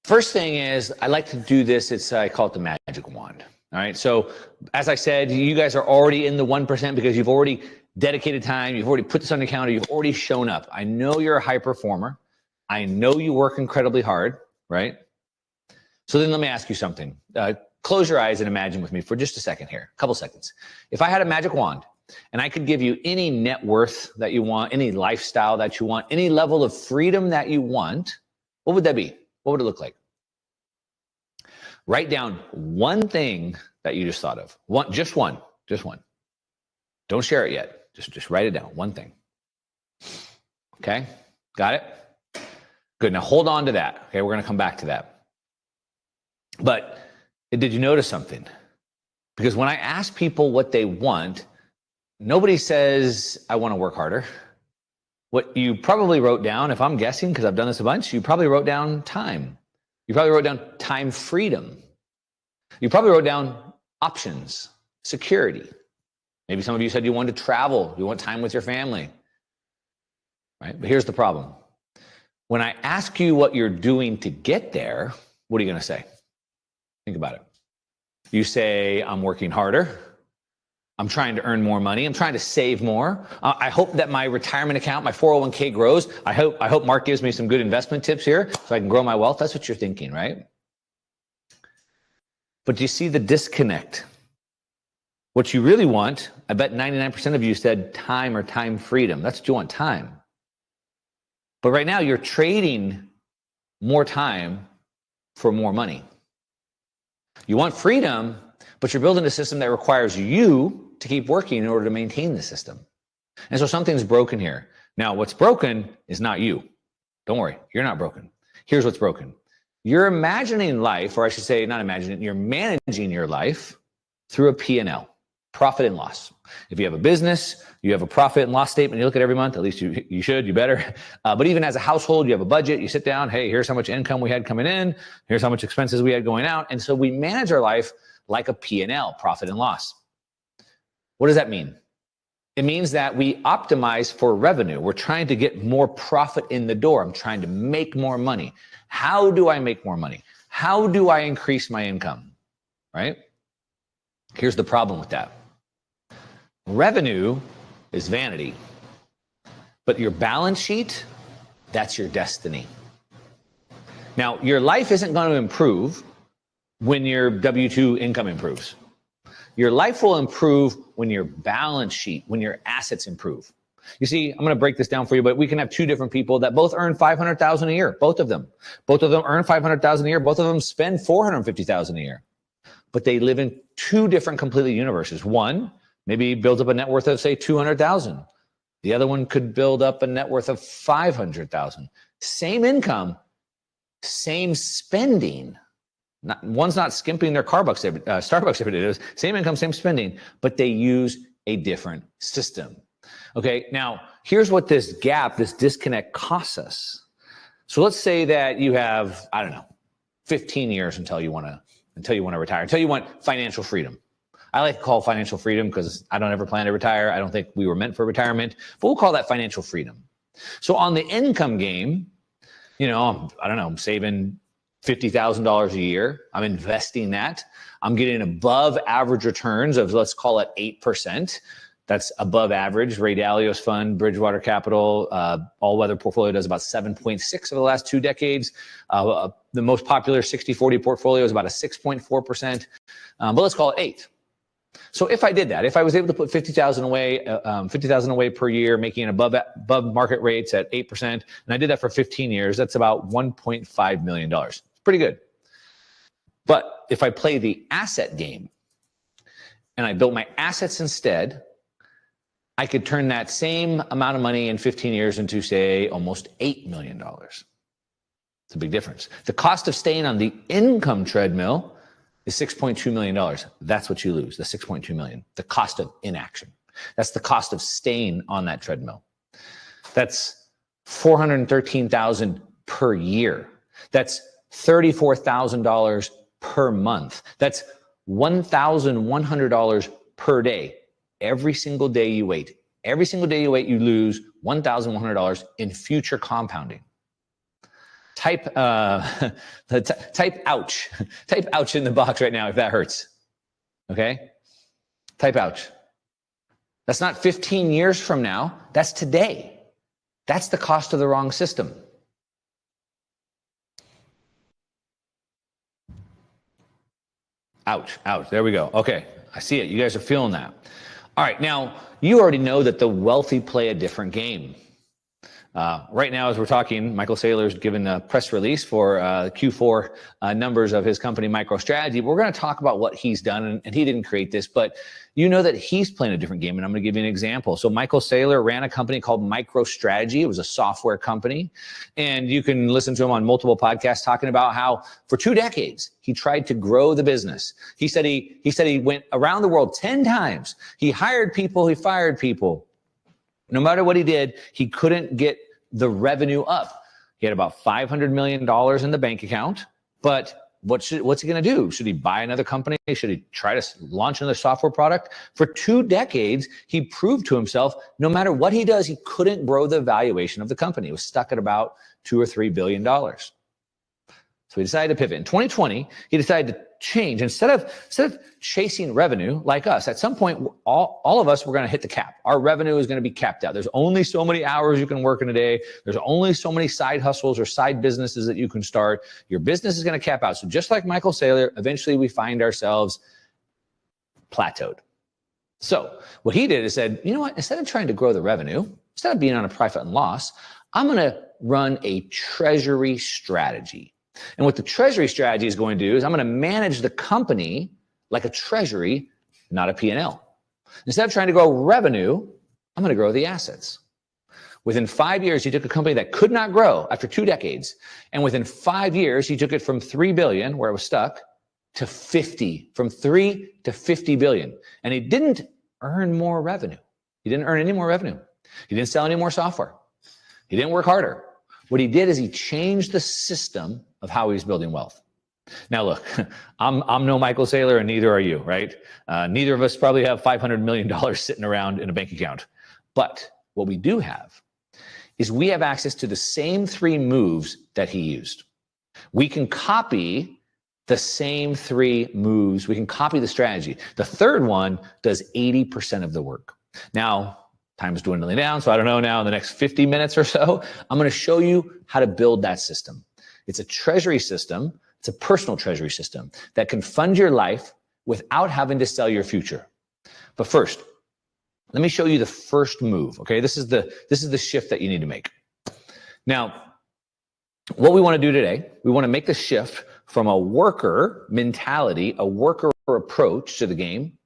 First thing is, I like to do this. I call it the magic wand. All right. So as I said, you guys are already in the 1% because you've already dedicated time. You've already put this on your calendar. You've already shown up. I know you're a high performer. I know you work incredibly hard, right? So then let me ask you something. Close your eyes and imagine with me for just a second here, a couple seconds. If I had a magic wand and I could give you any net worth that you want, any lifestyle that you want, any level of freedom that you want, what would that be? What would it look like? Write down one thing that you just thought of. Just one. Don't share it yet. Just write it down. One thing. Okay? Got it? Good. Now hold on to that. Okay, we're going to come back to that. But did you notice something? Because when I ask people what they want, nobody says, I want to work harder. What you probably wrote down, if I'm guessing, because I've done this a bunch, you probably wrote down time. You probably wrote down time freedom. You probably wrote down options, security. Maybe some of you said you wanted to travel. You want time with your family. Right? But here's the problem. When I ask you what you're doing to get there, what are you going to say? Think about it. You say, I'm working harder. I'm trying to earn more money. I'm trying to save more. I hope that my retirement account, my 401k grows. I hope Mark gives me some good investment tips here so I can grow my wealth. That's what you're thinking, right? But do you see the disconnect? What you really want, I bet 99% of you said time or time freedom. That's what you want, time. But right now you're trading more time for more money. You want freedom, but you're building a system that requires you to keep working in order to maintain the system. And so something's broken here. Now, what's broken is not you. Don't worry, you're not broken. Here's what's broken. You're imagining life, or I should say not imagining, you're managing your life through a P&L, profit and loss. If you have a business, you have a profit and loss statement you look at every month, at least you should, you better. But even as a household, you have a budget, you sit down, hey, here's how much income we had coming in, here's how much expenses we had going out. And so we manage our life like a P&L, profit and loss. What does that mean? It means that we optimize for revenue. We're trying to get more profit in the door. I'm trying to make more money. How do I make more money? How do I increase my income? Right? Here's the problem with that. Revenue is vanity, but your balance sheet, that's your destiny. Now, your life isn't going to improve when your W-2 income improves. Your life will improve when your balance sheet, when your assets improve. You see, I'm going to break this down for you, but we can have two different people that both earn $500,000 a year. Both of them earn $500,000 a year. Both of them spend $450,000 a year. But they live in two different completely universes. One maybe builds up a net worth of, say, $200,000. The other one could build up a net worth of $500,000. Same income, same spending. One's not skimping their Starbucks every day. Same income, same spending, but they use a different system. Okay, now here's what this gap, this disconnect costs us. So let's say that you have, 15 years until you want to retire, until you want financial freedom. I like to call financial freedom because I don't ever plan to retire. I don't think we were meant for retirement, but we'll call that financial freedom. So on the income game, I'm saving $50,000 a year. I'm investing that. I'm getting above average returns of, let's call it 8%. That's above average. Ray Dalio's fund, Bridgewater Capital, all-weather portfolio does about 7.6 over the last 2 decades. The most popular 60-40 portfolio is about a 6.4%, but let's call it 8. So if I did that, if I was able to put $50,000 away per year, making above market rates at 8%, and I did that for 15 years, that's about $1.5 million. It's pretty good. But if I play the asset game and I built my assets instead, I could turn that same amount of money in 15 years into, say, almost $8 million. It's a big difference. The cost of staying on the income treadmill is $6.2 million. That's what you lose, the $6.2 million. The cost of inaction. That's the cost of staying on that treadmill. That's $413,000 per year. That's $34,000 per month. That's $1,100 per day. Every single day you wait. You lose $1,100 in future compounding. type type ouch. Type ouch in the box right now if that hurts. Okay? Type ouch. That's not 15 years from now. That's today. That's the cost of the wrong system. Ouch, ouch. There we go. Okay, I see it. You guys are feeling that. All right, now, you already know that the wealthy play a different game. Right now, as we're talking, Michael Saylor's given a press release for Q4 numbers of his company, MicroStrategy. We're going to talk about what he's done, and he didn't create this, but you know that he's playing a different game, and I'm going to give you an example. So Michael Saylor ran a company called MicroStrategy. It was a software company, and you can listen to him on multiple podcasts talking about how for 2 decades he tried to grow the business. He said he went around the world 10 times. He hired people, he fired people. No matter what he did, he couldn't get the revenue up. He had about $500 million in the bank account, but what's he going to do? Should he buy another company? Should he try to launch another software product? For 2 decades, he proved to himself, no matter what he does, he couldn't grow the valuation of the company. It was stuck at about $2 or $3 billion. So he decided to pivot. In 2020, he decided to change. Instead of chasing revenue like us, at some point, all of us were going to hit the cap. Our revenue is going to be capped out. There's only so many hours you can work in a day. There's only so many side hustles or side businesses that you can start. Your business is going to cap out. So just like Michael Saylor, eventually we find ourselves plateaued. So what he did is said, you know what? Instead of trying to grow the revenue, instead of being on a profit and loss, I'm going to run a treasury strategy. And what the treasury strategy is going to do is I'm going to manage the company like a treasury, not a P&L. Instead of trying to grow revenue, I'm going to grow the assets. Within 5 years, he took a company that could not grow after 2 decades. And within 5 years, he took it from 3 billion, where it was stuck, to 50, from 3 to 50 billion. And he didn't earn more revenue. He didn't earn any more revenue. He didn't sell any more software. He didn't work harder. What he did is he changed the system of how he was building wealth. Now, look, I'm no Michael Saylor, and neither are you, right? Neither of us probably have $500 million sitting around in a bank account. But what we do have is we have access to the same 3 moves that he used. We can copy the same 3 moves. We can copy the strategy. The third one does 80% of the work. Now, time is dwindling down, so I don't know now, in the next 50 minutes or so, I'm going to show you how to build that system. It's a treasury system. It's a personal treasury system that can fund your life without having to sell your future. But first, let me show you the first move, okay? This is the shift that you need to make. Now, what we want to do today, we want to make the shift from a worker mentality, a worker approach to the game,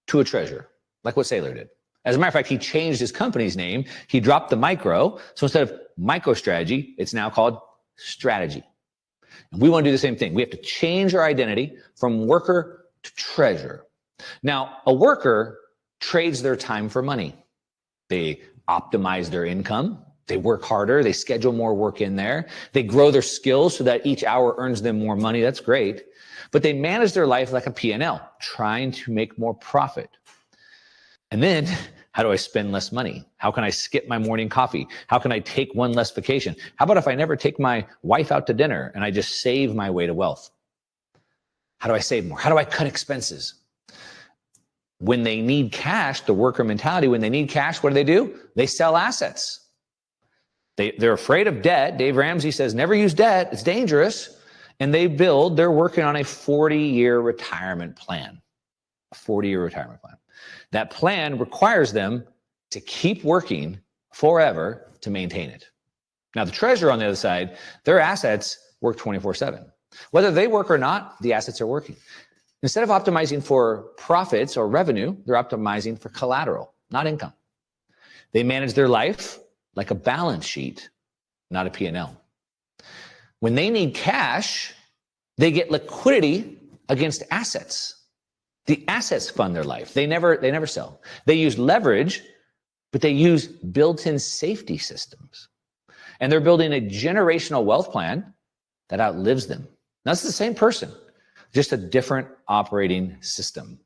to a treasure, like what Saylor did. As a matter of fact, he changed his company's name. He dropped the micro. So instead of MicroStrategy, it's now called Strategy. And we want to do the same thing. We have to change our identity from worker to treasure. Now, a worker trades their time for money. They optimize their income. They work harder. They schedule more work in there. They grow their skills so that each hour earns them more money. That's great. But they manage their life like a P&L, trying to make more profit. And then, how do I spend less money? How can I skip my morning coffee? How can I take one less vacation? How about if I never take my wife out to dinner and I just save my way to wealth? How do I save more? How do I cut expenses? When they need cash, the worker mentality, when they need cash, what do? They sell assets. They're afraid of debt. Dave Ramsey says, never use debt. It's dangerous. And they're working on a 40-year retirement plan. A 40-year retirement plan. That plan requires them to keep working forever to maintain it. Now, the treasurer on the other side, their assets work 24/7. Whether they work or not, the assets are working. Instead of optimizing for profits or revenue, they're optimizing for collateral, not income. They manage their life like a balance sheet, not a P&L. When they need cash, they get liquidity against assets. The assets fund their life. They never sell. They use leverage, but they use built-in safety systems. And they're building a generational wealth plan that outlives them. Now, it's the same person, just a different operating system.